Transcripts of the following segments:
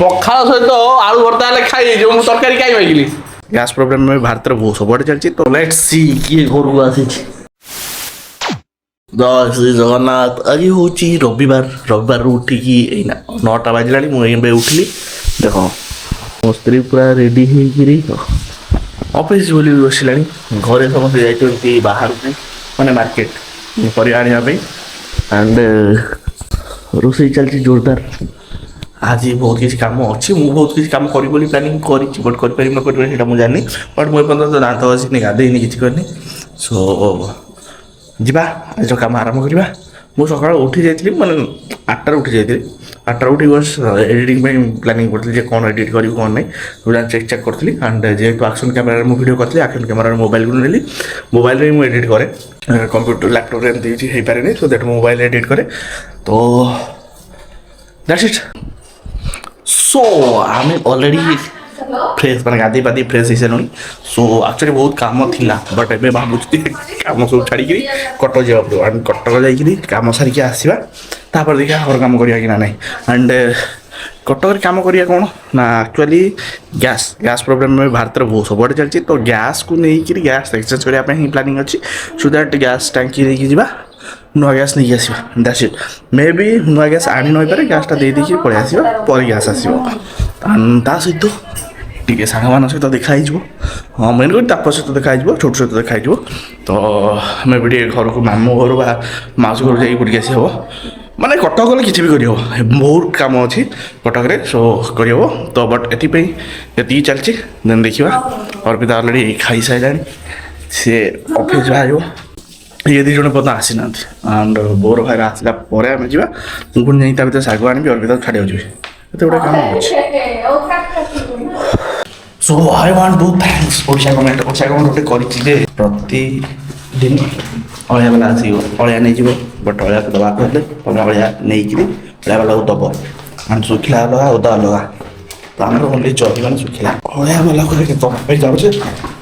ପଖାଳ ସହିତ ଆଳୁ ଭର୍ତ୍ତା ହେଲେ ଖାଇଯିବ ମୁଁ ତରକାରୀ କାଇଁ ମାଗିଲି ଗ୍ୟାସ୍ ପ୍ରୋବ୍ଲେମ୍ ଭାରତରେ ବହୁତ ସବୁଆଡ଼େ ଚାଲିଛି ତ ଲେଟ୍ସ ସି କିଏ ଘରକୁ ଆସିଛି ଜୟ ଶ୍ରୀ ଜଗନ୍ନାଥ ଆଜି ହେଉଛି ରବିବାରରୁ ଉଠିକି ଏଇନା 9ଟା ବାଜିଲାଣି ମୁଁ ଏବେ ଉଠିଲି ଦେଖ ମୋ ସ୍ତ୍ରୀ ପୁରା ରେଡ଼ି ହେଇକିରି ଅଫିସ୍ ବୋଲି ବସିଲାଣି ଘରେ ସମସ୍ତେ ଯାଇଛନ୍ତି ବାହାରକୁ ମାନେ ମାର୍କେଟ ପରିବା ଆଣିବା ପାଇଁ ଆଣ୍ଡ ରୋଷେଇ ଚାଲିଛି ଜୋରଦାର ଆଜି ବହୁତ କିଛି କାମ ଅଛି ମୁଁ ବହୁତ କିଛି କାମ କରିବି ବୋଲି ପ୍ଲାନିଂ କରିଛି ବଟ୍ କରିପାରିବି ନ କରିପାରିବି ସେଇଟା ମୁଁ ଜାଣିନି ବଟ୍ ମୁଁ ଏପର୍ଯ୍ୟନ୍ତ ଦାନ୍ତ ଘଷିନି ଗାଧେଇନି କିଛି କରିନି ସୋ ଯିବା ଆଜିର କାମ ଆରମ୍ଭ କରିବା ମୁଁ ସକାଳୁ ଉଠି ଯାଇଥିଲି ମାନେ 8ଟାରେ ଉଠି ଯାଇଥିଲି 8ଟାରେ ଉଠି ବସ୍ ଏଡ଼ିଟିଂ ପାଇଁ ପ୍ଲାନିଂ କରିଥିଲି ଯେ କ'ଣ ଏଡ଼ିଟ୍ କରିବି କ'ଣ ନାହିଁ ପୁରା ଚେକ୍ କରୁଥିଲି ଆଣ୍ଡ ଯେହେତୁ ଆକ୍ସନ୍ କ୍ୟାମେରାରେ ମୁଁ ଭିଡ଼ିଓ କରିଥିଲି ଆକ୍ସନ୍ କ୍ୟାମେରାରେ ମୋବାଇଲକୁ ନେଲି ମୋବାଇଲରେ ମୁଁ ଏଡ଼ିଟ୍ କରେ କମ୍ପ୍ୟୁଟର ଲ୍ୟାପଟପ୍ରେ ଏମିତି କିଛି ହେଇପାରେନି ସୋ ଦ୍ୟାଟ୍ ମୋବାଇଲରେ ଏଡ଼ିଟ୍ କରେ ତ ଦ୍ୟାଟ୍ସ ଇଟ୍ ସୋ ଆମେ ଅଲରେଡ଼ି ଫ୍ରେଶ୍ ମାନେ ଗାଧେଇ ପାଧେଇ ଫ୍ରେଶ୍ ହେଇସାରିଲୁଣି ସୋ ଆକ୍ଚୁଆଲି ବହୁତ କାମ ଥିଲା ବଟ୍ ଏବେ ଭାବୁଛି କାମ ସବୁ ଛାଡ଼ିକିରି କଟକ ଯିବାକୁ ପଡ଼ିବ ଆଣ୍ଡ କଟକ ଯାଇକିରି କାମ ସାରିକି ଆସିବା ତାପରେ ଦେଖିବା ଘର କାମ କରିବା କି ନା ନାହିଁ ଆଣ୍ଡ କଟକରେ କାମ କରିବା କ'ଣ ନା ଆକ୍ଚୁଆଲି ଗ୍ୟାସ୍ ପ୍ରୋବ୍ଲେମ୍ ଭାରତରେ ବହୁତ ସବୁଆଡ଼େ ଚାଲିଛି ତ ଗ୍ୟାସ୍କୁ ନେଇକିରି ଗ୍ୟାସ୍ ଏକ୍ସଚେଞ୍ଜ କରିବା ପାଇଁ ହିଁ ପ୍ଲାନିଂ ଅଛି ସୋ ଦ୍ୟାଟ୍ ଗ୍ୟାସ୍ ଟାଙ୍କି ନେଇକି ଯିବା ନୂଆ ଗ୍ୟାସ୍ ନେଇକି ଆସିବା ଦ୍ୟାଟ୍ସ ଇଟ୍ ମେ ବି ନୂଆ ଗ୍ୟାସ୍ ଆଣି ନପାରେ ଗ୍ୟାସ୍ଟା ଦେଇଦେଇକି ପଳେଇ ଆସିବା ପରେ ଗ୍ୟାସ୍ ଆସିବ ତା ସହିତ ଟିକେ ସାଙ୍ଗମାନଙ୍କ ସହିତ ଦେଖା ହେଇଯିବ ହଁ ମେନ୍ କରି ତାପ ସହିତ ଦେଖା ହେଇଯିବ ଛୋଟ ସହିତ ଦେଖା ହେଇଯିବ ତ ଆମେ ବି ଟିକେ ଘରକୁ ମାମୁଁ ଘରୁ ବା ମାଉସୀ ଘରୁ ଯାଇକି ବୁଲିକି ଆସି ହେବ ମାନେ କଟକ ଗଲେ କିଛି ବି କରିହେବ ବହୁତ କାମ ଅଛି କଟକରେ ସୋ କରିହେବ ତ ବଟ୍ ଏଥିପାଇଁ ଏତିକି ଚାଲିଛି ଦେନ୍ ଦେଖିବା ଅର୍ପିତା ଅଲରେଡ଼ି ଖାଇସାରିଲାଣି ସିଏ ଅଫିସ୍ ବାହାରିବ ଇଏ ଦୁଇ ଜଣ ପର୍ଯ୍ୟନ୍ତ ଆସିନାହାନ୍ତି ଆଣ୍ଡ ବୋର ଭାଇର ଆସିଲା ପରେ ଆମେ ଯିବା ମୁଁ ପୁଣି ଯାଇ ତା ଭିତରେ ଶାଗ ଆଣିବି ଅର୍ପିତାକୁ ଛାଡ଼ିବାକୁ ଯିବି ଏତେ ଗୁଡ଼େ କାମ ଅଛି so I want to thanks Odisha government ଗୋଟେ କରିଛି ଯେ ପ୍ରତିଦିନ ଅଳିଆ ବାଲା ଆସିବ ଅଳିଆ ନେଇଯିବ ବଟ୍ ଅଳିଆକୁ ଦେବାକୁ ହେଲେ ତମେ ଅଳିଆ ନେଇକିରି ଅଳିଆ ବାଲାକୁ ଦେବ ଆଣ୍ଡ ଶୁଖିଲା ଅଲଗା ଓଦା ଅଲଗା ତ ଆମର ଓନ୍ଲି ଜରି ମାନେ ଶୁଖିଲା ଅଳିଆ ବାଲାକୁ ଦେବା ପାଇଁ ଯାଉଛେ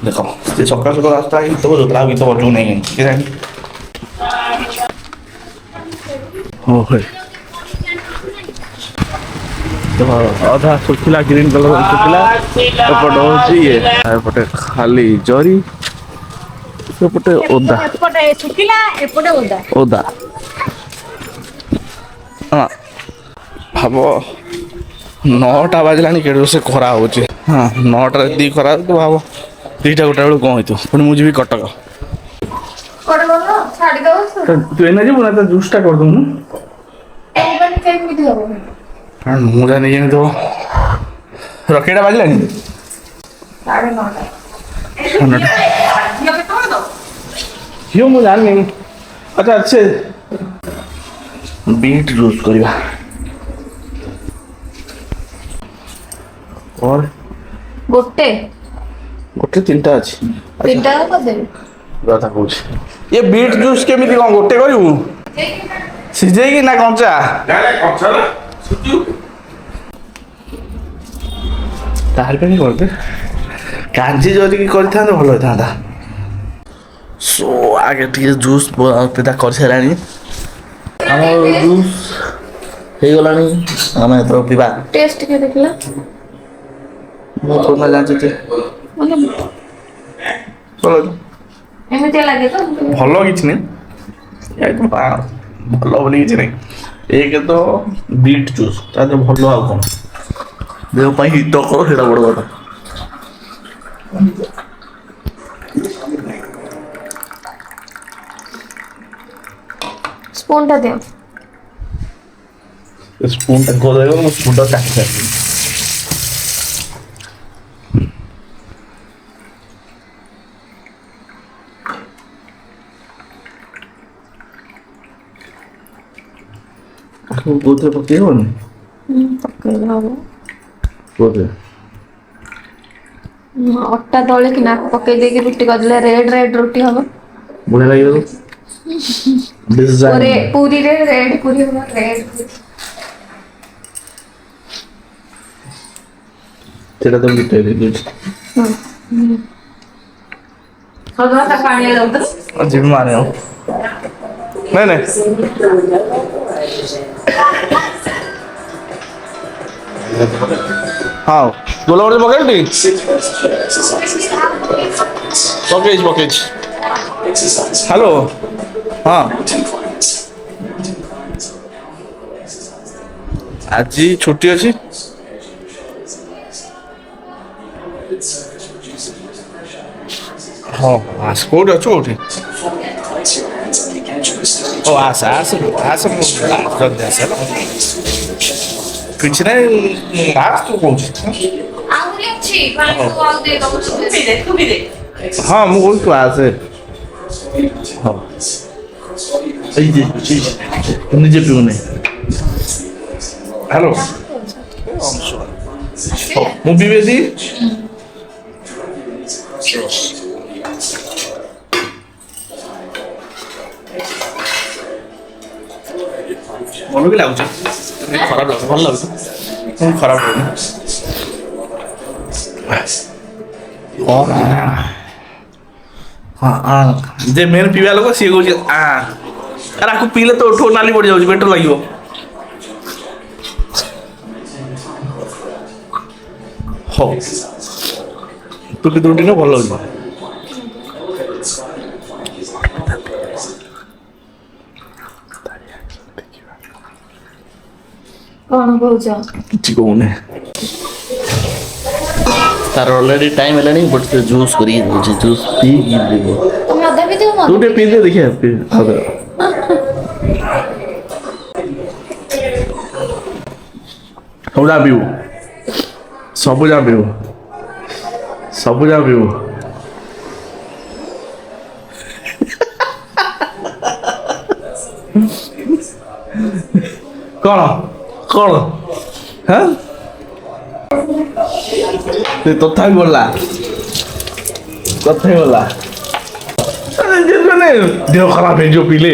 ଦେଖ ସେ ସକାଳୁ ରାସ୍ତା ଗୀତ ବଜାଉଥିଲା ଆଉ ଗୀତ ବଜାଉ ନାହିଁ କେଜାଣି ହଉ ଭାଇ ଅଧା ଶୁଖିଲା ଗ୍ରୀନ୍ କଲର ଶୁଖିଲା ଏପଟେ ହେଉଛି ଇଏ ଏପଟେ ଖାଲି ଜରି ସେପଟେ ଓଦା ଓଦା ହଁ ଭାବ 9ଟା ବାଜିଲାଣି କେଡ଼େ ସେ ଖରା ହେଉଛି ହଁ 9ଟାରେ ଏତିକି ଖରା ତୁ ଭାବ 2ଟା ଗୋଟା ବେଳକୁ କ'ଣ ହେଇଥିବ ପୁଣି ମୁଁ ଯିବି କଟକ ତୁ ଏଇନା ଯିବୁ ନା ତା ଜୁସ୍ଟା କରିଦେବୁନୁ ମୁଁ ଜାଣି କେମିତି ହବ ରକେଟା ବାଜିଲାଣି 9:30 ଝିଅ ମୁଁ ଜାଣିନି ଆଚ୍ଛା ଅଛି ବିଟ୍ ଜୁସ୍ କରିବା ଗୋଟେ 3ଟା ଅଛି କଥା କହୁଛି ଏ ବିଟ୍ ଜୁସ୍ କେମିତି କ'ଣ ଗୋଟେ କରିବୁ ସିଝେଇକି ନା କଞ୍ଚା ତାହେଲେ ପାଇଁ କରିଦେ କାଞ୍ଜି ଯଦି କରିଥାନ୍ତେ ଭଲ ହେଇଥାନ୍ତା ସୋ ଆଗେ ଟିକେ ଜୁସ୍ ପିତା କରିସାରିଲାଣି ଆମର ଜୁସ୍ ହେଇଗଲାଣି ଆମେ ଏଥର ପିଇବା ଟେଷ୍ଟ ଟିକେ ଦେଖିଲା ମୁଁ ଥୋଡ଼ା ଜାଣିଛି ଏମିତି ଲାଗେ ତ ଭଲ କିଛି ନାହିଁ ଭଲ ବୋଲି କିଛି ନାହିଁ ଏକ ତ ବିଟ୍ ଜୁସ୍ ତା ଦେହ ଭଲ ଆଉ କ'ଣ ଦେହ ପାଇଁ ହିତକର ସେଇଟା ବଡ଼ କଥା ସ୍ପୁନଟା ଦିଅ ସ୍ପୁନଟା କରିଦେବ ମୁଁ ସ୍ପୁନଟା କାଟି ସାରିବି କୋଉଥିରେ ପକେଇ ହବନି ପକେଇଲେ ହବ କୋଉଥିରେ ଅଟା ଦଳିକି ନା ପକେଇ ଦେଇକି ରୁଟି କରିଦେଲେ ରେଡ୍ ରୁଟି ହବ ବଢ଼ିଆ ଲାଗିବ ପୁରୀରେ ରେଡ୍ ପୁରୀ ହବ ରେଡ୍ ସେଇଟା ତ ବିଟେଇ ଦେଇଛି ଯିବି ମାନେ ଆଉ ନାଇଁ ହଁ ଗୋଲମରିଚ ପକେଇଲି ପକେଇଛି ହ୍ୟାଲୋ ହଁ ଆଜି ଛୁଟି ଅଛି ହଁ ଆସ କୋଉଠି ଅଛୁ କୋଉଠି ଓ ଆସ ମୁଁ ଜଲ୍ଦି ଆସ ହେଲା କିଛି ନାହିଁ ଆସ ତୁ କହୁଛି ଆହୁରି ଅଛି ପାଣି ଆଉ ଦେଇଦବ ହଁ ମୁଁ କହୁଛି ତୁ ଆସେ ହଁ এই যে নিজে পিউনে হ্যালো ମୁଁ ପିଇବି ଏଠି ଭଲ ବି ଲାଗୁଛି ଖରାପ ଲାଗୁଛି ଭଲ ଲାଗୁଛି ଖରାପ ଲାଗୁନି ହଁ ଯେ ମେନ୍ ପିଇବା ଲୋକ ସିଏ କହୁଛି ଆରେ ଆକୁ ପିଇଲେ ତ ଓଠ ନାଲି ପଡ଼ିଯାଉଛି ବେଟର ଲାଗିବ ହଉ ତୁ କେତେ ରୁଟି ଭଲ ଲାଗୁଛି କଣ କହୁଛ କିଛି କହୁନି ତାର ଅଲରେଡି ଟାଇମ୍ ହେଲାଣି ବଟ୍ ସେ ଜୁସ୍ କରିକି ଦେଉଛି ଜୁସ୍ ପିଇକି ଦେବ ତମେ ଅଧା ବି ଦିଅ ତୁ ଟିକେ ପିଇଦେ ଦେଖିବା ସବୁଯା ପିଇବୁ ସବୁଯା ପିଇବୁ ସବୁଯା ପିଇବୁ କଣ କଣ ହଁ ତଥାପି ଗଲା ଦେହ ଖରାପ ହେଇଯିବ ପିଇଲେ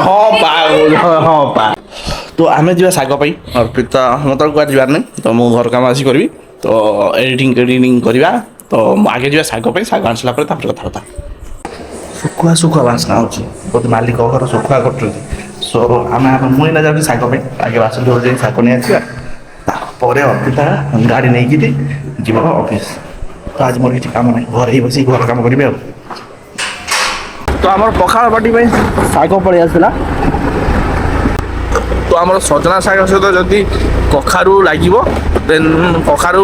ହଁ ପା ତ ଆମେ ଯିବା ଶାଗ ପାଇଁ ଅର୍ପିତା ମୋତେ କୁଆଡ଼େ ଯିବାର ନାହିଁ ତ ମୁଁ ଘର କାମ ଆସି କରିବି ତ ଏଡ଼ିଟିଂ କରିବା ତ ଆଗେ ଯିବା ଶାଗ ପାଇଁ ଶାଗ ଆଣିସିଲା ପରେ ତାପରେ କଥାବାର୍ତ୍ତା ଶୁଖୁଆ ବାସ୍ନା ହେଉଛି ବୋଧେ ମାଲିକ ଘର ଶୁଖୁଆ କରୁଛନ୍ତି ସୋ ମୁଁ ଏଇନା ଯାଉଛି ଶାଗ ପାଇଁ ଆଗେ ବାସନ ଧୋଇ ଯାଇ ଶାଗ ନେଇ ଆସିବା ତାପରେ ଅର୍ପିତା ଗାଡ଼ି ନେଇକିରି ଯିବ ଅଫିସ୍ ତ ଆଜି ମୋର କିଛି କାମ ନାହିଁ ଘରେ ହିଁ ବସିକି ଘର କାମ କରିବି ଆଉ ତ ଆମର ପଖାଳ ପାଟି ପାଇଁ ଶାଗ ପଳେଇ ଆସିଲା ତ ଆମର ସଜନା ଶାଗ ସହିତ ଯଦି କଖାରୁ ଲାଗିବ ଦେନ୍ କଖାରୁ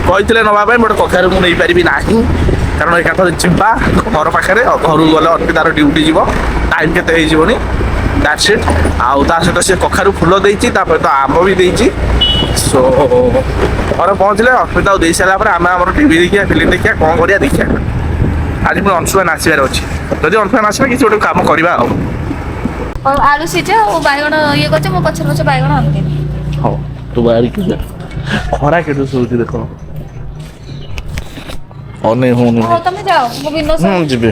କହିଥିଲେ ନେବା ପାଇଁ ବଟ୍ କଖାରୁ ମୁଁ ନେଇପାରିବି ନାହିଁ କାରଣ ଏକାଥରେ ଯିବା ଘର ପାଖରେ ଘରକୁ ଗଲେ ଅର୍ପିତାର ଡ୍ୟୁଟି ଯିବ ଟାଇମ୍ କେତେ ହେଇଯିବନି ଦ୍ୟାଟ୍ସ ଇଟ୍ ଆଉ ତା ସହିତ ସେ କଖାରୁ ଫୁଲ ଦେଇଛି ତାପରେ ତ ଆମ୍ବ ବି ଦେଇଛି ସୋ ଘରେ ପହଞ୍ଚିଲେ ଅର୍ପିତାକୁ ଦେଇ ସାରିଲା ପରେ ଆମେ ଆମର ଟିଭି ଦେଖିବା ଫିଲ୍ମ ଦେଖିବା କ'ଣ କରିବା ଦେଖିବା ଆଜି ପୁଣି ଅଂଶୁମାନ ଆସିବାର ଅଛି ଯଦି ଅଂଶୁମାନ ଆସିବେ କିଛି ଗୋଟେ କାମ କରିବା ଆଉ ଆଳୁ ସିଝା ଆଉ ବାଇଗଣ ଇଏ କରୁଛ ମୋ ପଛରେ ବାଇଗଣ ଆଣିଦେବି ହଉ ତୁ ବାହାରିକି ଖରା କେତେ ଶୋଉଛି ଦେଖ ଅନେଇ ହଉନି ହଉ ତମେ ଯାଅ ମୁଁ ଯିବି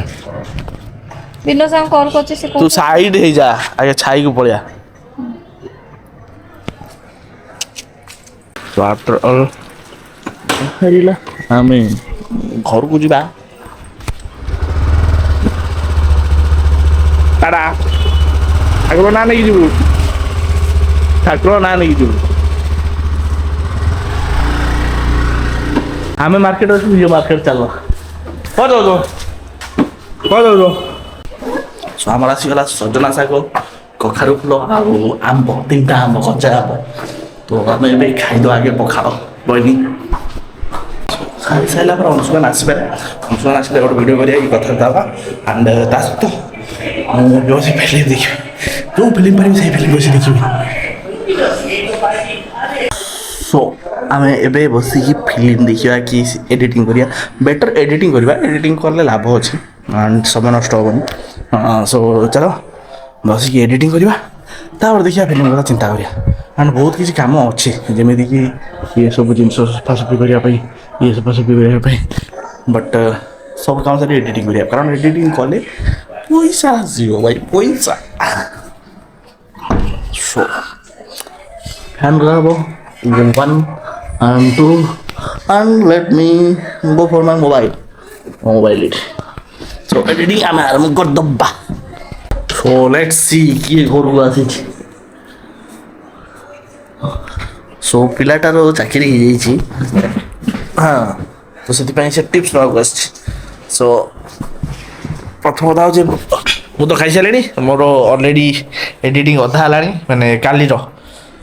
ସାଙ୍ଗେ କଲ୍ କରୁଛି ସେ ତୁ ସାଇଡ୍ ହେଇଯା ଆଗେ ଛାଇକୁ ପଳେଇଆ ଆମେ ଘରକୁ ଯିବା ଠାକୁର ନାଁ ନେଇକି ଯିବୁ ଆମେ ମାର୍କେଟ ଅଛୁ ନିଜ ମାର୍କେଟ ଚାଲ କ'ଣ ଯାଉଛ ଆମର ଆସିଗଲା ସଜନା ଶାଗ କଖାରୁ ଫୁଲ ଆଉ ଆମ୍ବ 3ଟା ଆମ୍ବ କଞ୍ଚା ଆମ୍ବ ତ ଆମେ ଏବେ ଖାଇଦେବା ଆଗେ ପଖାଳ ବଇନି ଖାଇ ସାରିଲା ପରେ ଅଂଶୁମାନ ଆସିଲେ ଗୋଟେ ଭିଡ଼ିଓ କରିବା କି କଥାବାର୍ତ୍ତା ହେବା ଆଣ୍ଡ ତା ସହିତ ମୁଁ ବସି ଫିଲ୍ମ ଦେଖିବି ଯେଉଁ ଫିଲ୍ମ ପାରିବି ସେଇ ଫିଲ୍ମ ବସି ଦେଖିବି ସୋ ଆମେ ଏବେ ବସିକି ଫିଲ୍ମ ଦେଖିବା କି ଏଡ଼ିଟିଂ କରିବା ବେଟର୍ ଏଡ଼ିଟିଂ କରିବା ଏଡ଼ିଟିଂ କଲେ ଲାଭ ଅଛି ଆଣ୍ଡ ସମୟ ନଷ୍ଟ ହେବନି ସୋ ଚାଲ ବସିକି ଏଡ଼ିଟିଂ କରିବା ତାପରେ ଦେଖିବା ଫିଲ୍ମ କଥା ଚିନ୍ତା କରିବା ଆଣ୍ଡ ବହୁତ କିଛି କାମ ଅଛି ଯେମିତିକି ଇଏ ସବୁ ଜିନିଷ ସଫାସଫି କରିବା ପାଇଁ ବଟ୍ ସବୁ କାମ ସାରି ଏଡ଼ିଟିଂ କରିବା କାରଣ ଏଡ଼ିଟିଂ କଲେ ପଇସା ଆସିବ ଭାଇ ପଇସା show fan ଲଗାବ 1 and 2 and let me go for my mobile it so editing ଆମେ ଆରମ୍ଭ କରିଦେବା so let's see କିଏ ଘରକୁ ଆସିଛି ସୋ ପିଲାଟାର ଚାକିରି ହେଇଯାଇଛି। ହଁ ତ ସେଥିପାଇଁ ସେ ଟିପ୍ସ ନେବାକୁ ଆସିଛି। ସୋ ପ୍ରଥମ କଥା ହେଉଛି ମୁଁ ତ ଖାଇସାରିଲିଣି, ମୋର ଅଲରେଡ଼ି ଏଡ଼ିଟିଂ ଅଧା ହେଲାଣି, ମାନେ କାଲିର।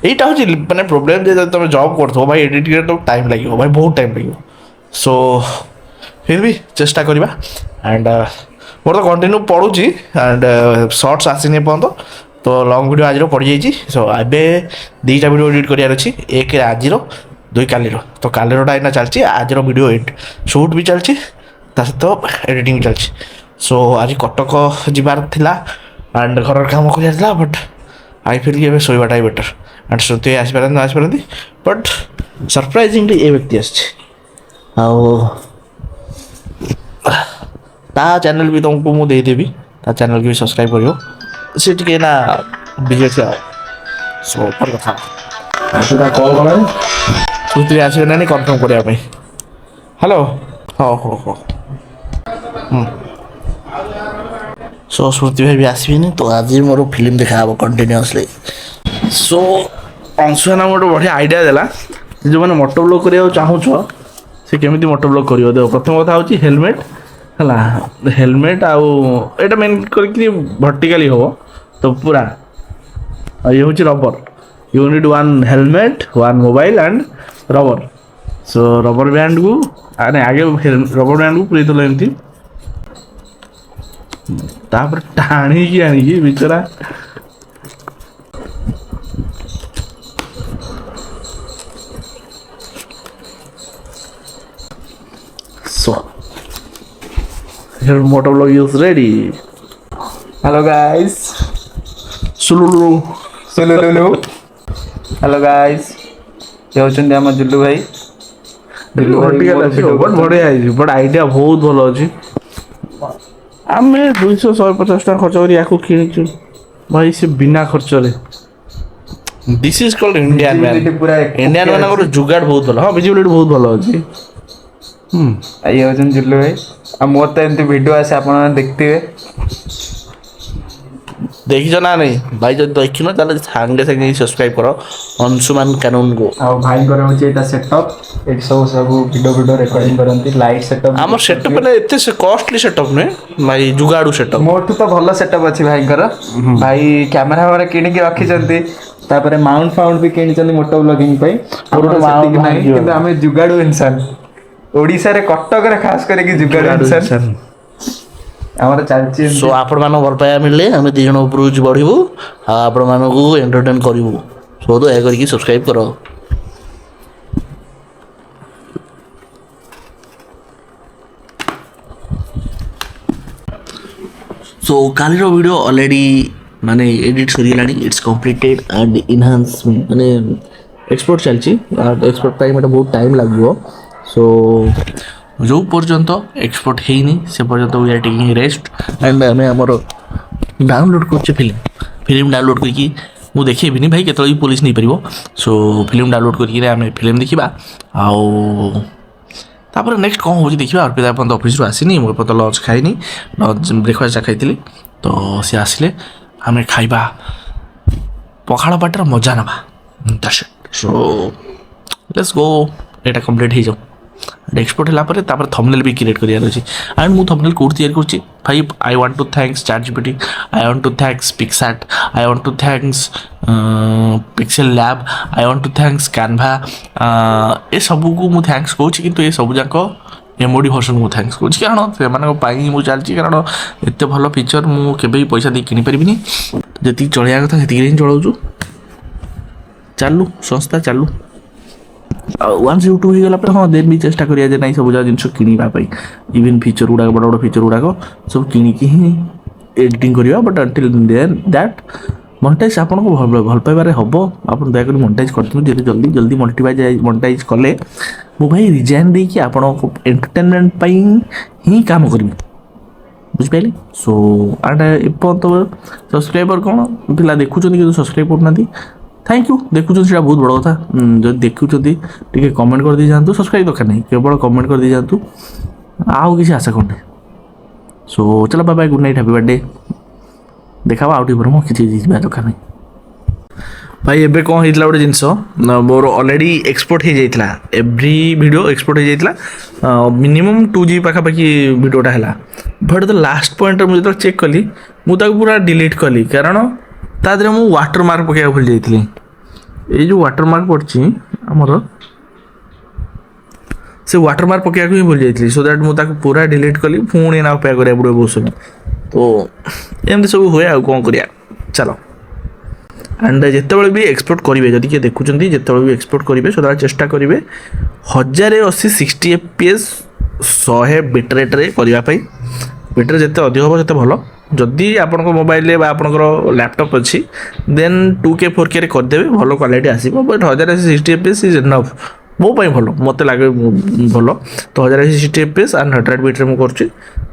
এইটা হচ্ছে মানে প্রোবলেম যে যদি তুমি জব করছো ভাই এডিটিংরে তো টাইম লাগিব ভাই, বহুত টাইম লাগিব। সো ফির भी চেষ্টা করিবা एंड मोर तो कंटिन्यू पढ़ुची एंड सर्ट्स आसीनी एपर्यंत तो लंग वीडियो आज पड़ जाइए। सो एबे दुईटा वीडियो एडिट करार अच्छी, एक आज दुई कालीर। तो कालीरटा एना चलती, आज वीडियो एडिट शूट भी चलती, ता सहित एडिटिंग भी चलती। सो आज कटक जीवार थिला एंड घर काम कर बट आई फिल कि शोवाटा ही बेटर। एंड श्रुति आसपारती बट सरप्राइजिंगली ये व्यक्ति ता चैनल भी तुमको मुझे देदेवी, ता चैनल की भी सब्सक्राइब करियो। से टिके ना बिजी था। सो पर कथा कॉल कला श्रुति आसबे ना कन्फर्म करने। हेलो हाँ हाँ हाँ सो श्रुति भाई भी आसबे तो आज मोर फिल्म देखा कंटिन्यूअसली। सो अंशुना गोटे बढ़िया आइडिया देला, जो मैंने मोटो ब्लॉग करने चाहूच से केमी मोटो ब्लॉग कर। देख प्रथम कथा हूँ हेलमेट है, हेलमेट आउ एटा मेन करके वर्टिकली हो तो पूरा ये हूँ rubber. You need one helmet, one mobile and rubber. So rubber band को आगे रबर बैंड को पूरी थोड़ा एमती तापर टाणी आनिकी बिचरा So, your motor vlog is ready. Hello guys. Sululu. Sululu. Hello guys. ये होचंदी हम जुल्लू भाई। वर्टिकल अछि बट बढ़िया है बट आइडिया बहुत भलो अछि। आमे 200 150 टका खर्च करी याको किनिछु भाई से बिना खर्च रे। This is called Indian man. Indian man को जुगाड़ बहुत भलो। हां विजिबिलिटी बहुत भलो अछि। ये होचन जुल्लू भाई। आ मोर तो एमती वीडियो आसे आपण देखते देखिछ ना नहीं भाई, जब देखिन ताले सांगे संगे सब्सक्राइब करो अंशुमान कानून को। आ भाई कर होचे एटा सेटअप एट सब वीडियो रिकॉर्डिंग करंती लाइट सेटअप। हमर सेटअप ने एते से कॉस्टली सेटअप ने भाई, जुगाड़ू सेटअप। मोर तो भलो सेटअप अछि भाई कर। भाई कैमरा वाला किनि के रखि जंती, तापरे माउंट फाउंड भी किनि जंती मोटो ब्लॉगिंग पई। और माउंट नहीं किंतु हमें जुगाड़ू इंसान ओडिसा रे कटक रे खास करे कि जुगाड़ू इंसान हमर चलची। सो आपण मान भल पाया मिलले हम दी जण उपरोज बढ़िबू आ आपण मान को एंटरटेन करिवू। सो तो ए करके सब्सक्राइब करो। सो कालीर वीडियो ऑलरेडी माने एडिट सरीलानी, इट्स कंप्लीटेड एंड इनहांस माने एक्सपोर्ट चलची। एक्सपोर्ट टाइम एटा बहुत टाइम लागबो। सो जो पर्यंत एक्सपोर्ट ହେଇନି से पर्यंत we are taking rest and हमें हमर डाउनलोड करछे फिल्म डाउनलोड करके मु देखेबिनी भाई केतले पुलिस नहीं परिबो। सो फिल्म डाउनलोड करके हमें फिल्म देखिबा आउ तापर नेक्स्ट कौन हो देखिबा। और अपन तो ऑफिस रो आसीनी, मोर पता लंच खाइनी, लंच ब्रेकफास्ट खाइतिली तो से आसिले हमें खाइबा पखाड़ पाटर मजा नबा। So let's go Etah complete हो जाओ। एक्सपोर्ट होला परे तापर थंबनेल भी क्रिएट करियार अछि एंड मु थंबनेल कोड तैयार करछि भाई। I want to thanks ChatGPT, I want to thanks PicsArt, I want to thanks Pixel Lab, I want to thanks Canva. ए सब को मु थैंक्स कहछि किंतु ए सब जाको एमओडी वर्जन को थैंक्स कहछि कारण से मानको पाई मु चलछि कारण एते भलो फीचर मु केबे पैसा दे किनि परिबिनी। जति चलिया कथा सेति रे चलाउछु, चालू संस्था चालू। वन्स यूट्यूब हो गला हाँ देन भी चेष्टा करिया जे नहीं सब जिन किणवाई इवन फीचर गुड़ाक बड़ बड़ फीचर गुड़ाक सब किणिकी ही एडिटिंग करिया। But until then that monetize आपन को भल पाइबारे हबो। आपन दया कर मोनेटाइज करथु जे जल्दी जल्दी मोनेटाइज कले मु भाई रिजाइन दे कि आपन को एंटरटेनमेंट पई ही काम करबी, बुझ पाइले। सो आड एपन तो सब्सक्राइबर कोन पिला देखु कि सब्सक्राइब करनाती थैंक यू देखुं से बहुत बड़ कथा। जो देखुं टे कमेंट कर दी जातु, सब्सक्राइब दरकार नहीं केवल कमेंट कर दी जातु, आउ किसी आशा करनी। सो चलो bye bye, good night, happy birthday. देखा आउट पर किसी दरकार नहीं। भाई एबे कौन होइतला गोटे जिनस मोर ऑलरेडी एक्सपोर्ट हो जाइतला एवरी वीडियो एक्सपोर्ट हो जाइतला मिनिमम 2 GB पाखापाखि वीडियोटा है बट द लास्ट पॉइंट मुझे चेक कली मुझे पूरा डिलीट कली कारण ता देहरे मु वाटर मार्क पकाया भूल जाइतली ये जो वाटर मार्क पड़ची हमर से वाटर मार्क पकाया ही भूल जाइतली सो दैट मुझे पूरा डिलीट कली पुणी ना पया करिया पड़े बहुत समय तो एमती सब हुए आ कौन करिया चलो एंड जितेबाला भी एक्सपोर्ट करेंगे जदि किए देखुं जितेबाला भी एक्सपोर्ट करेंगे सदा चेष्टा करेंगे 1080 60 FPS 100 बिट रेट्रे करने बिट्रे जिते अधिक हम से भल जदि आपण मोबाइल आपंकर लैपटॉप अच्छी देन 2K 4K करदे भल क्वालिटी आसो बट 1080 60 FPS इज इनफ मो भल मत लगे भल तो 1080 60 FPS एंड 100 बिट्रे मुझे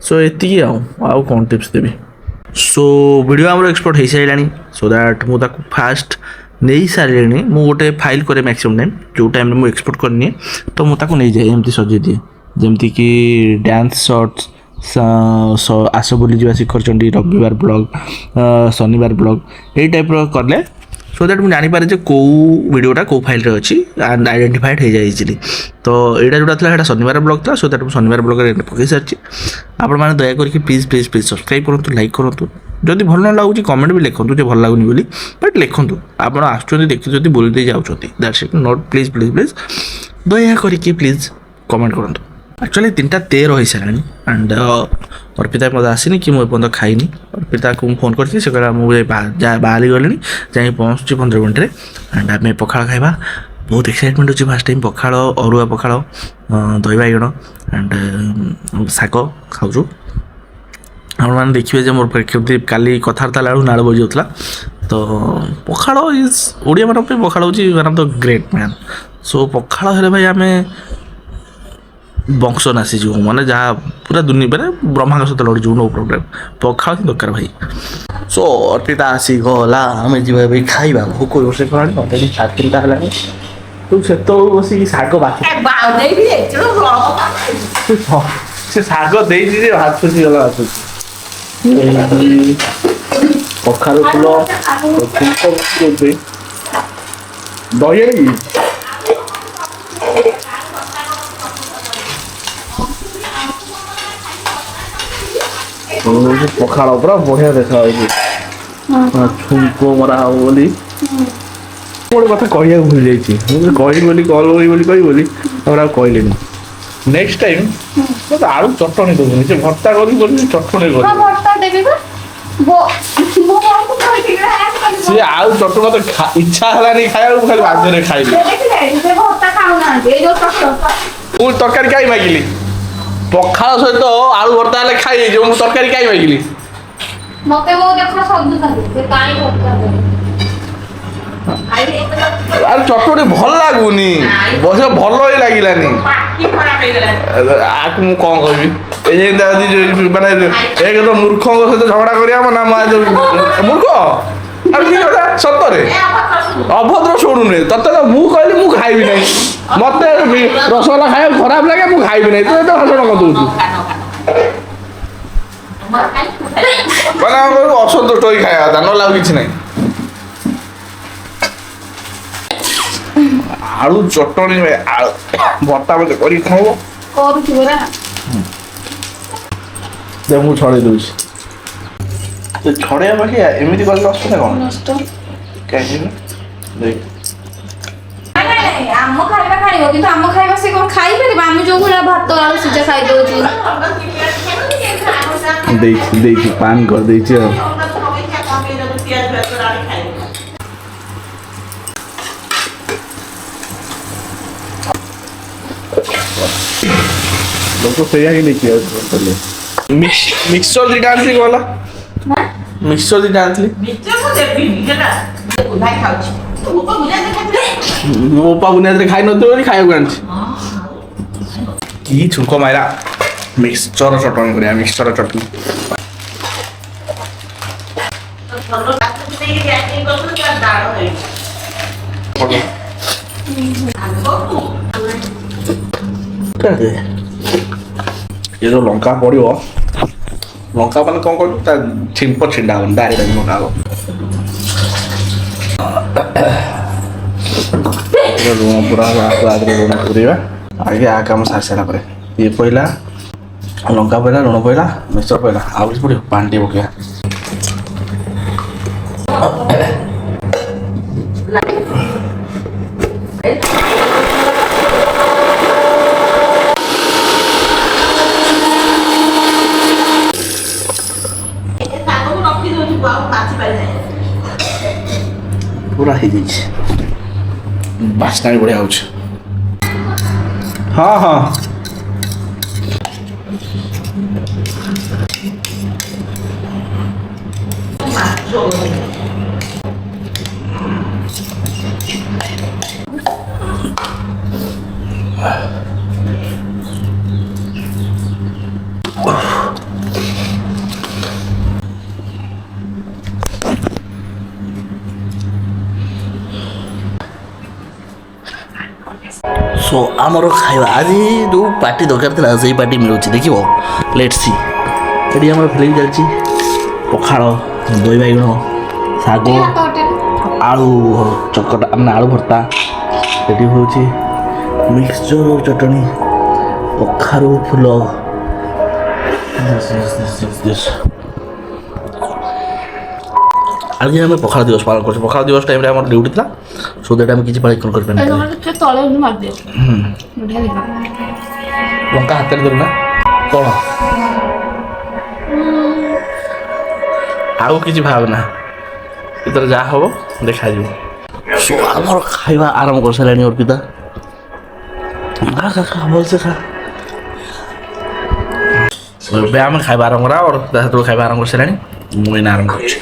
सो ये आउ कौन टिप्स देवी सो वीडियो आमर एक्सपोर्ट हो सारे सो दैट मुझे फास्ट नहीं सारे मुझे गोटे फाइल करे मैक्सिमम टाइम जो टाइम मुझे एक्सपोर्ट करनी तो मुझे नहीं जाए एमती सजे दिए जमती कि डांस शॉर्ट्स आस बुलीजा शिखर चंडी रविवार ब्लॉग शनिवार ब्लॉग यही टाइप कले सो दैट मुझे जानीपे जे कौ वीडियोटा कौ फाइल अच्छी एंड आइडेंटिफाइड हो जाए तो यहाँ जोटा था शनिवार ब्लॉग था सो दैट मुझे शनिवार ब्लॉग पकई सारी आपण मैंने दयाकोरी प्लीज प्लीज प्लीज सब्सक्राइब करूँ लाइक करूँ जदि भल न लगुच कमेंट भी लिखूँ जो भल लगुनि बोली बट लिखूँ आप आसुँच देखते जब बुलते जाऊँ that's it not please please please दयाकोरी प्लीज कमेंट करूँ एक्चुअली 3:13 हो सारे एंड अर्पिता मत आसनी कि मुझे खाईनी अर्पिता को फोन करती से कहला मुझे बाहरी गली जाए पहुँचुची 15 मिनट एंड आम पखाड़ खाइबा बहुत एक्साइटमेंट अच्छे फास्ट टाइम पखाड़ अरुआ पखाड़ दही बाइगण एंड शाग खाऊँ आपने देखिए मोर केमती काली कथबार्ता बेलू नाड़ बजी होता तो पखाड़ इज ओडिया मान पखाड़ हूँ one of the great man so पखाड़ हेल्ले भाई आम वंश नासीजु मैंने जहाँ पूरा दुनिया में ब्रह्मांड सहित लड़ीजु नो प्रोब्लेम पखाड़ ही दरकार भाई सो अर्पिता आसी गला आम जी खाइबा भोक रोषे कलानी अलरेडी 3:30 है तू से बस शाग से शाग दे हाथ खुशी गला कखार फूल दही पखाड़ पूरा बढ़िया देखा छुंक मरा हम बोली गोटे कथा कह भूल जाइए कही कल कहले नेक्स्ट टाइम तो आलू चटनी दूसरी से भर्ता करी चटनी सी आलू चटनी मत इच्छा है खाया खाली बाध्य खाइली तरकारी कहीं मागिली पखाड़ सहित आलू भर्ता हेल्ले खाई जो तरकारी कहीं मागिली मते वो देखो सब से काई भर्ता आलू चटनी भल लगुनि बस भल ही लगिलानी आक मु कौन कहबी माने एक तो मूर्ख सहित झगड़ा करिया ना मूर्ख सतरे अभद्र छोड़ुने तते तो मु कहली मु खाइबी नहीं मत रसगोल्ला खाया खराब लगे मु खाइबी नहीं तो भाषण कर दूँ मैंने असंतुष्ट हो खाया था न लाग कि आलू चटनी भर्ता मत कर खाओ मुझे छड़े दूँ छड़े बाकी एमती कल नष्ट ना कौन कहीं देख आम खाइबा खाइबो किंतु आम खाइबा से कोन खाइ परबा हम जो गुला भात आलू सिजा खाइ दोची देख पान कर दे छी लोग से ही लेके आए मिक्सचर दी डांस वाला मिक्सचर दी डांस मिक्सचर को देबी केना भाई खाउची मो पा बुनियाद खाई न खाया कि छुक मारा मिक्सचर चटनी करिया मिक्सचर चटनी ये जो लंका पड़ो लंका मैंने कौन कर छिंप छिंडा डायरेक्ट लंका लुण पूरा आगे लुण पूरा आगे आ काम सारी सारा ये पहला लंका पहला लुण पहला मिक्सर पहला आउ कि पड़ो पानी टे पकड़ा पूरा ही बास्ना भी बढ़िया हो हाँ हाँ सो आमर खाଇବା ଆଜି ଯେଉଁ ପାର୍ଟି ଦରକାର ଥିଲା ସେଇ ପାର୍ଟି ମିଳୁଛି ଦେଖିବ ଲେଟ୍ସ ସି ଏଠି ଆମର ଫିଲ୍ମ ଚାଲିଛି ପଖାଳ ଦହି ବାଇଗଣ ଶାଗ ଆଳୁ ଚକଟା ମାନେ ଆଳୁ ଭର୍ତ୍ତା ଏଠି ହେଉଛି ମିକ୍ସଚର ଚଟଣି କଖାରୁ ଫୁଲ ଆଜି ଆମେ ପଖାଳ ଦିବସ ପାଳନ କରୁଛୁ ପଖାଳ ଦିବସ ଟାଇମ୍ରେ ଆମର ଡ୍ୟୁଟି ଥିଲା ସୋ ଦ୍ୟାଟ୍ ଆମେ କିଛି ପାଳନ କରିପାରିବା ଲଙ୍କା ହାତରେ ଧରୁ ନା କ'ଣ ଆଉ କିଛି ଭାବନା ଏଥର ଯାହା ହବ ଦେଖାଯିବ ସୋ ଆମର ଖାଇବା ଆରମ୍ଭ କରିସାରିଲାଣି ଅର୍ପିତା ଖା ଭଲସେ ଖା ଏବେ ଆମେ ଖାଇବା ଆରମ୍ଭ କରା ଅର୍ପିତା ସେତେବେଳେ ଖାଇବା ଆରମ୍ଭ କରିସାରିଲାଣି ମୁଁ ଏଇନା ଆରମ୍ଭ କରୁଛି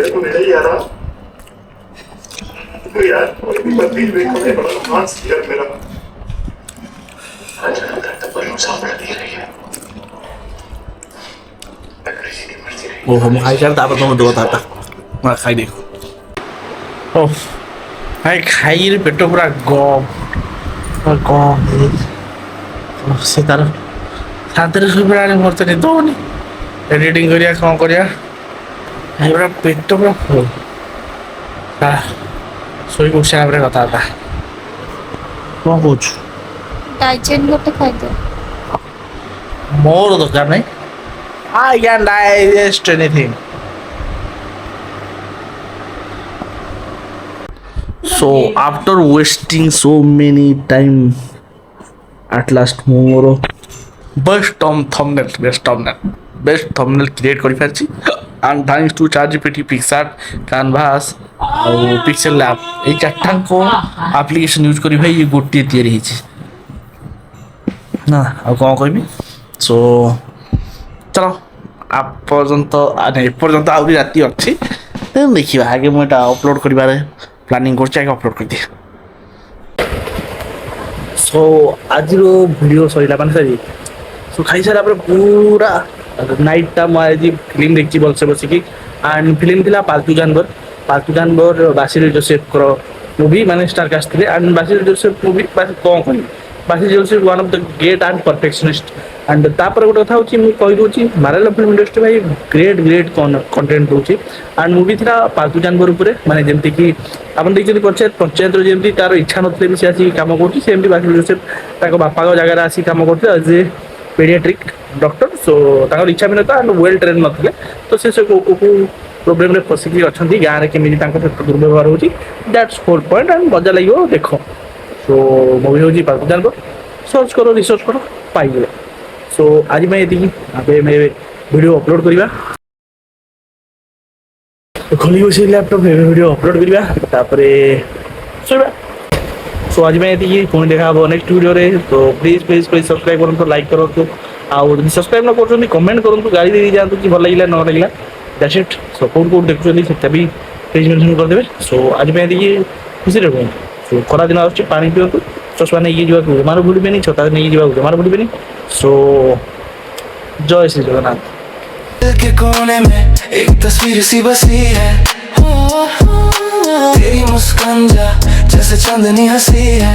तो मेरा ही आ रहा तो यार पति देखो मैं बड़ा रोमांस किया मेरा आज अंदर तक भरोसा बढ़ती रही है ओह हम खाई कर तापर तुम दो ताता मैं खाई देखो ओह भाई खाई रे पेट पूरा गम से तार शांति से पड़ा नहीं मरते नहीं तो नहीं एडिटिंग करिया कौन करिया पूरा पेट पूरा फुल ଶୋଇ ଉଠିଲା ପରେ କଥାବାର୍ତ୍ତା କ'ଣ କହୁଛୁ ଡାଇଜେନ୍ ଗୋଟେ ଖାଇଦିଅ ମୋର ଦରକାର ନାହିଁ I can digest anything so after wasting so many time at last ମୁଁ ମୋର best thumbnail create କରିପାରିଛି and thanks to ChatGPT PicsArt Canvas ଆଉ Pixel Lab ଏଇ ଚାରିଟାଙ୍କ ଆପ୍ଲିକେସନ୍ ୟୁଜ୍ କରି ଭାଇ ଗୋଟିଏ ତିଆରି ହେଇଛି ନା ଆଉ କ'ଣ କହିବି ସୋ ଚାଲ ଏପର୍ଯ୍ୟନ୍ତ ଆହୁରି ରାତି ଅଛି ତେଣୁ ଦେଖିବା ଆଗେ ମୁଁ ଏଇଟା ଅପଲୋଡ଼ କରିବାରେ ପ୍ଲାନିଂ କରୁଛି ଆଗେ ଅପଲୋଡ଼ କରିଦିଏ ସୋ ଆଜିର ଭିଡ଼ିଓ ସରିଲା ମାନେ ସରି ସୋ ଖାଇସାରିଲା ପରେ ପୁରା ନାଇଟ୍ଟା ମୁଁ ଆଜି ଫିଲ୍ମ ଦେଖିଛି ଭଲସେ ବସିକି ଆଣ୍ଡ ଫିଲ୍ମ ଥିଲା ପାଲତୁ ଜାନବର ବାସିଲ ଜୋସେଫଙ୍କର ମୁଭି ମାନେ ଷ୍ଟାର କାଷ୍ଟ ଥିଲେ ଆଣ୍ଡ ବାସିଲ ଜୋସେଫ ମୁଭି କ'ଣ କହିବି Basil Joseph one of the great and perfectionist and ତାପରେ ଗୋଟେ କଥା ହେଉଛି ମୁଁ କହିଦେଉଛି ମାରାଲା ଫିଲ୍ମ ଇଣ୍ଡଷ୍ଟ୍ରି ଭାଇ ଗ୍ରେଟ୍ କଣ୍ଟେଣ୍ଟ ଦେଉଛି ଆଣ୍ଡ ମୁଭି ଥିଲା ପାଲତୁ ଜାନବର ଉପରେ ମାନେ ଯେମିତିକି ଆପଣ ଦେଖିଛନ୍ତି ପଞ୍ଚାୟତର ଯେମିତି ତାର ଇଚ୍ଛା ନଥିଲେ ବି ସେ ଆସିକି କାମ କରୁଛି ସେମିତି ବାସିଲ ଜୋସେଫ ତାଙ୍କ ବାପାଙ୍କ ଜାଗାରେ ଆସିକି କାମ କରୁଥିଲେ ଆଜ୍ ଏ ପେଡ଼ିଆଟ୍ରିକ୍ ଡକ୍ଟର ସୋ ତାଙ୍କର ଇଚ୍ଛା ବି ନଥିଲା ଆଣ୍ଡ ୱେଲ୍ ଟ୍ରେନ୍ ନଥିଲେ ତ ସେ କୋଉ ପ୍ରୋବ୍ଲେମ୍ରେ ଫସିକି ଅଛନ୍ତି ଗାଁରେ କେମିତି ତାଙ୍କ ସହିତ ଦୁର୍ବ୍ୟବହାର ହେଉଛି ଦ୍ୟାଟ୍ସ ହୋଲ୍ ପଏଣ୍ଟ ଆଣ୍ଡ ମଜା ଲାଗିବ ଦେଖ ସୋ ମୁଭି ହେଉଛି ପାଲତୁ ଜାନବର ସର୍ଚ୍ଚ କର ରିସର୍ଚ୍ଚ କର ପାଇଯିବ ସୋ ଆଜି ପାଇଁ ଏତିକି ଆମେ ଭିଡ଼ିଓ ଅପଲୋଡ଼ କରିବା ଖୋଲି ବସି ଲ୍ୟାପଟପ୍ ଏବେ ଭିଡ଼ିଓ ଅପଲୋଡ଼ କରିବା ତାପରେ ଶୋଇବା ସୋ ଆଜି ପାଇଁ ଏତିକି ପୁଣି ଦେଖା ହେବ ନେକ୍ସଟ ଭିଡ଼ିଓରେ ତ ପ୍ଲିଜ୍ ସବସ୍କ୍ରାଇବ୍ କରନ୍ତୁ ଲାଇକ୍ କରନ୍ତୁ ଆଉ ଯଦି ସବସ୍କ୍ରାଇବ୍ ନ କରୁଛନ୍ତି କମେଣ୍ଟ କରନ୍ତୁ ଗାଳି ଦେଇ ଯାଆନ୍ତୁ କି ଭଲ ଲାଗିଲା ନ ଲାଗିଲା ଦ୍ୟାଟ୍ସ ଇଟ୍ ସୋ କୋଉଠୁ ଦେଖୁଛନ୍ତି ସେଟା ବି ପ୍ଲିଜ୍ ମେନସନ୍ କରିଦେବେ ସୋ ଆଜି ପାଇଁ ଏତିକି ଖୁସିରେ ରୁହନ୍ତୁ ସୋ ଖରାଦିନ ଆସୁଛି ପାଣି ପିଅନ୍ତୁ ଚଷମା ନେଇକି ଯିବାକୁ ଜମାରୁ ଭୁଲିବେନି ଛତା ନେଇକି ଯିବାକୁ ଜମାରୁ ଭୁଲିବେନି ସୋ ଜୟ ଶ୍ରୀ ଜଗନ୍ନାଥ दिल के कोने में एक तस्वीर सी बसी है तेरी मुस्कान जा जैसे चांदनी हंसी है